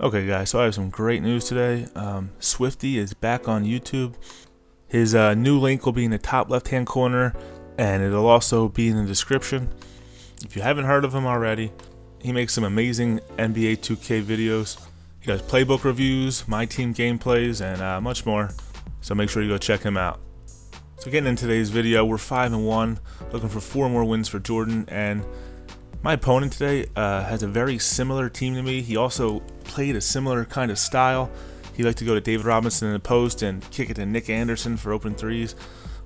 Okay guys, so I have some great news today. Swifty is back on YouTube. His new link will be in the top left hand corner, and it'll also be in the description. If you haven't heard of him already, he makes some amazing NBA 2K videos. He does playbook reviews, MyTEAM gameplays, and much more, so make sure you go check him out. So getting into today's video, we're 5-1, looking for 4 more wins for Jordan, and my opponent today has a very similar team to me. He also played a similar kind of style. He liked to go to David Robinson in the post and kick it to Nick Anderson for open threes,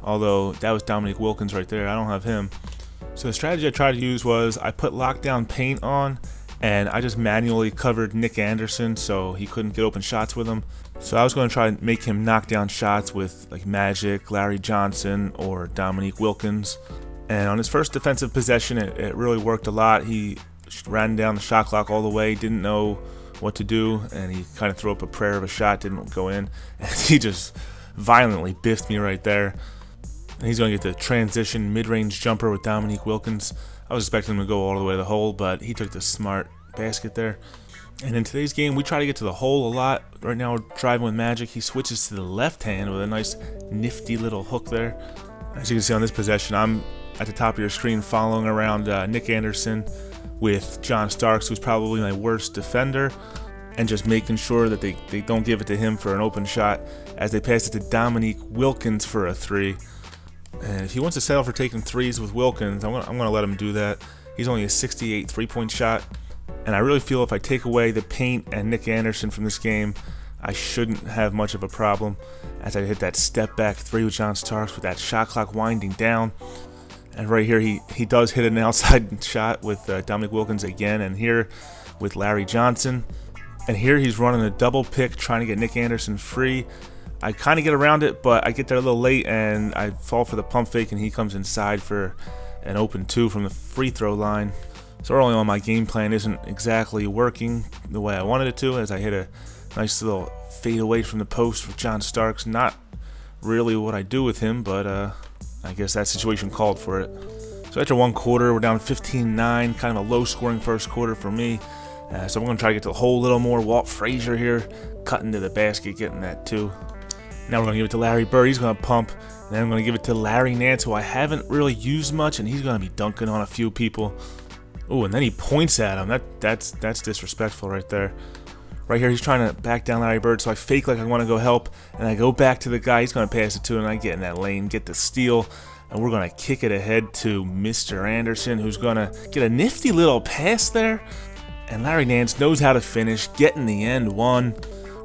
although that was Dominique Wilkins right there. I don't have him. So the strategy I tried to use was I put lockdown paint on, and I just manually covered Nick Anderson so he couldn't get open shots with him. So I was going to try and make him knock down shots with like Magic, Larry Johnson, or Dominique Wilkins. And on his first defensive possession, it really worked a lot. He ran down the shot clock all the way, didn't know what to do, and he kind of threw up a prayer of a shot, didn't go in, and he just violently biffed me right there. And he's going to get the transition mid-range jumper with Dominique Wilkins. I was expecting him to go all the way to the hole, but he took the smart basket there. And in today's game, we try to get to the hole a lot. Right now we're driving with Magic. He switches to the left hand with a nice nifty little hook there. As you can see on this possession, I'm at the top of your screen following around Nick Anderson with John Starks, who's probably my worst defender, and just making sure that they don't give it to him for an open shot as they pass it to Dominique Wilkins for a 3. And if he wants to settle for taking 3s with Wilkins, I'm gonna let him do that. He's only a 68 3-point shot, and I really feel if I take away the paint and Nick Anderson from this game, I shouldn't have much of a problem as I hit that step back 3 with John Starks with that shot clock winding down. And right here, he does hit an outside shot with Dominique Wilkins again, and here with Larry Johnson. And here he's running a double pick, trying to get Nick Anderson free. I kind of get around it, but I get there a little late, and I fall for the pump fake, and he comes inside for an open 2 from the free throw line. So early on, my game plan isn't exactly working the way I wanted it to, as I hit a nice little fade away from the post with John Starks. Not really what I do with him, but I guess that situation called for it. So after one quarter, we're down 15-9, kind of a low-scoring first quarter for me. So I'm going to try to get to the hole a little more. Walt Frazier here, cutting to the basket, getting that 2. Now we're going to give it to Larry Bird. He's going to pump. And then I'm going to give it to Larry Nance, who I haven't really used much, and he's going to be dunking on a few people. Oh, and then he points at him. That's disrespectful right there. Right here, he's trying to back down Larry Bird, so I fake like I want to go help, and I go back to the guy he's going to pass it to, and I get in that lane, get the steal, and we're going to kick it ahead to Mr. Anderson, who's going to get a nifty little pass there, and Larry Nance knows how to finish, getting the end one.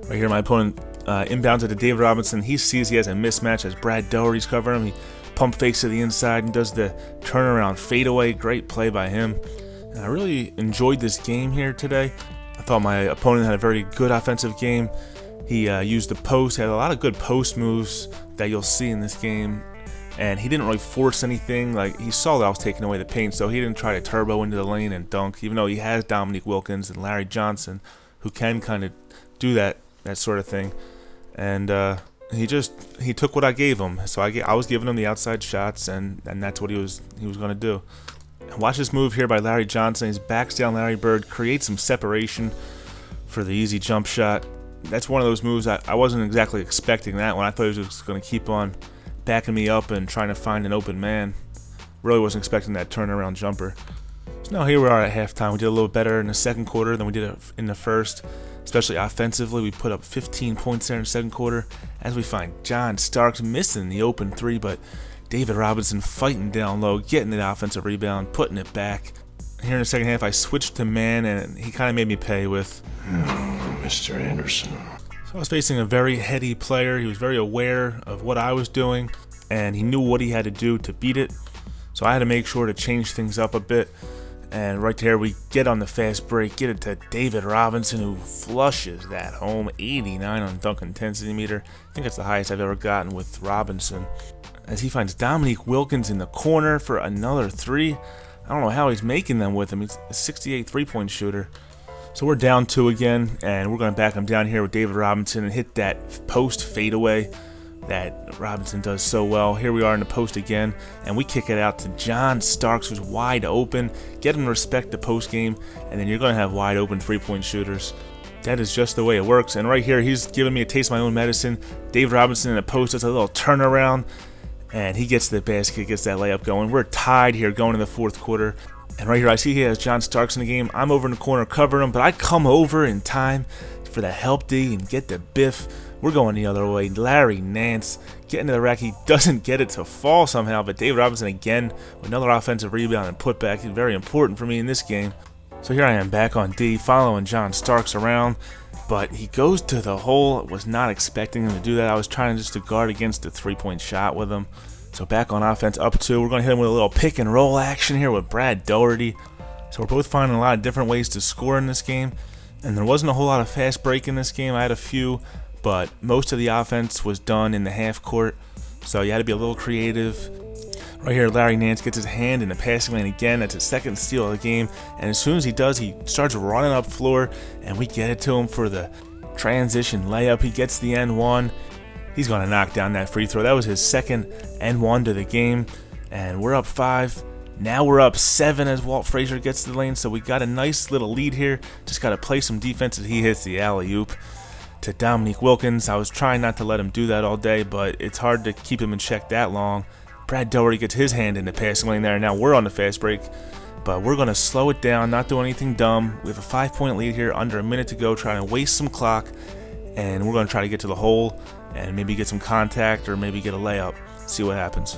Right here, my opponent inbounds it to David Robinson. He sees he has a mismatch as Brad Doherty's covering him. He pump fakes to the inside and does the turnaround fadeaway. Great play by him. And I really enjoyed this game here today. I thought my opponent had a very good offensive game. He used the post, had a lot of good post moves that you'll see in this game, and he didn't really force anything. Like, he saw that I was taking away the paint, so he didn't try to turbo into the lane and dunk, even though he has Dominique Wilkins and Larry Johnson, who can kind of do that sort of thing. And he took what I gave him, so I was giving him the outside shots, and that's what he was going to do. Watch this move here by Larry Johnson. He backs down Larry Bird, creates some separation for the easy jump shot. That's one of those moves I wasn't exactly expecting that one. I thought he was just going to keep on backing me up and trying to find an open man. Really wasn't expecting that turnaround jumper. So now here we are at halftime. We did a little better in the second quarter than we did in the first, especially offensively. We put up 15 points there in the second quarter as we find John Starks missing the open 3, but David Robinson fighting down low, getting the offensive rebound, putting it back. Here in the second half, I switched to man, and he kind of made me pay with Mr. Anderson. So I was facing a very heady player. He was very aware of what I was doing, and he knew what he had to do to beat it. So I had to make sure to change things up a bit. And right there, we get on the fast break, get it to David Robinson, who flushes that home, 89 on dunk intensity meter. I think that's the highest I've ever gotten with Robinson. As he finds Dominique Wilkins in the corner for another 3. I don't know how he's making them with him. He's a 68 3-point shooter. So we're down 2 again, and we're going to back him down here with David Robinson and hit that post fadeaway that Robinson does so well. Here we are in the post again, and we kick it out to John Starks, who's wide open. Get him to respect the post game, and then you're going to have wide open 3-point shooters. That is just the way it works. And right here, he's giving me a taste of my own medicine. Dave Robinson in a post does a little turnaround, and he gets the basket, gets that layup going. We're tied here going in the fourth quarter. And right here, I see he has John Starks in the game. I'm over in the corner covering him, but I come over in time for the help D and get the biff. We're going the other way. Larry Nance getting to the rack. He doesn't get it to fall somehow, but David Robinson again with another offensive rebound and putback. He's very important for me in this game. So here I am back on D, following John Starks around, but he goes to the hole. Was not expecting him to do that. I was trying just to guard against the three-point shot with him. So back on offense, up 2. We're going to hit him with a little pick and roll action here with Brad Doherty. So we're both finding a lot of different ways to score in this game. And there wasn't a whole lot of fast break in this game. I had a few, but most of the offense was done in the half court. So you had to be a little creative. Right here, Larry Nance gets his hand in the passing lane again. That's his second steal of the game. And as soon as he does, he starts running up floor, and we get it to him for the transition layup. He gets the N1. He's going to knock down that free throw. That was his second N1 to the game. And we're up 5. Now we're up 7 as Walt Frazier gets to the lane. So we got a nice little lead here. Just got to play some defense as he hits the alley-oop to Dominique Wilkins. I was trying not to let him do that all day, but it's hard to keep him in check that long. Brad Doherty gets his hand in the passing lane there, and now we're on the fast break. But we're going to slow it down, not do anything dumb. We have a 5-point lead here, under a minute to go, trying to waste some clock. And we're going to try to get to the hole and maybe get some contact or maybe get a layup. See what happens.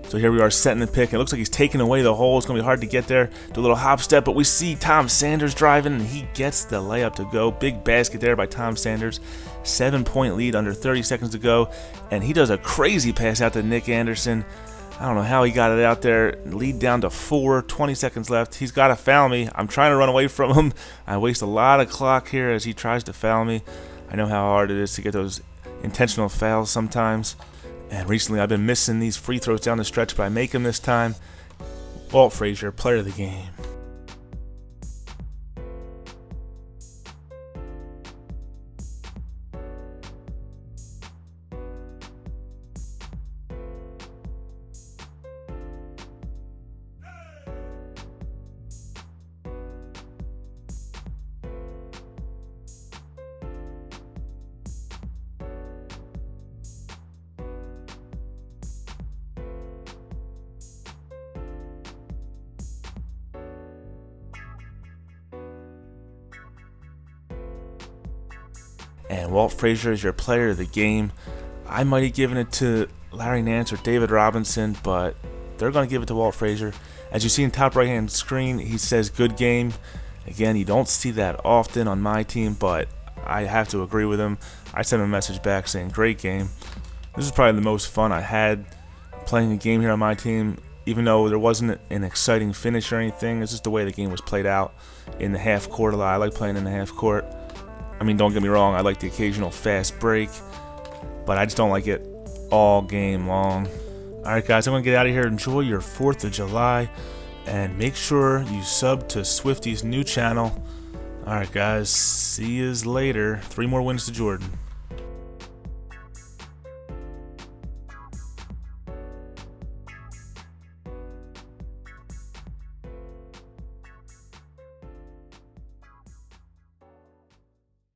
So here we are setting the pick. It looks like he's taking away the hole. It's going to be hard to get there. Do a little hop step, but we see Tom Sanders driving, and he gets the layup to go. Big basket there by Tom Sanders. 7-point lead, under 30 seconds to go. And he does a crazy pass out to Nick Anderson. I don't know how he got it out there. Lead down to 4, 20 seconds left. He's got to foul me. I'm trying to run away from him. I waste a lot of clock here as he tries to foul me. I know how hard it is to get those intentional fouls sometimes. And recently I've been missing these free throws down the stretch, but I make them this time. Walt Frazier, player of the game. And Walt Frazier is your player of the game. I might have given it to Larry Nance or David Robinson, but they're going to give it to Walt Frazier. As you see in top right-hand screen, he says good game. Again, you don't see that often on my team, but I have to agree with him. I sent him a message back saying great game. This is probably the most fun I had playing a game here on my team, even though there wasn't an exciting finish or anything. It's just the way the game was played out in the half court a lot. I like playing in the half court. I mean, don't get me wrong, I like the occasional fast break, but I just don't like it all game long. Alright guys, I'm going to get out of here. Enjoy your 4th of July, and make sure you sub to Swifty's new channel. Alright guys, see yous later. 3 more wins to Jordan.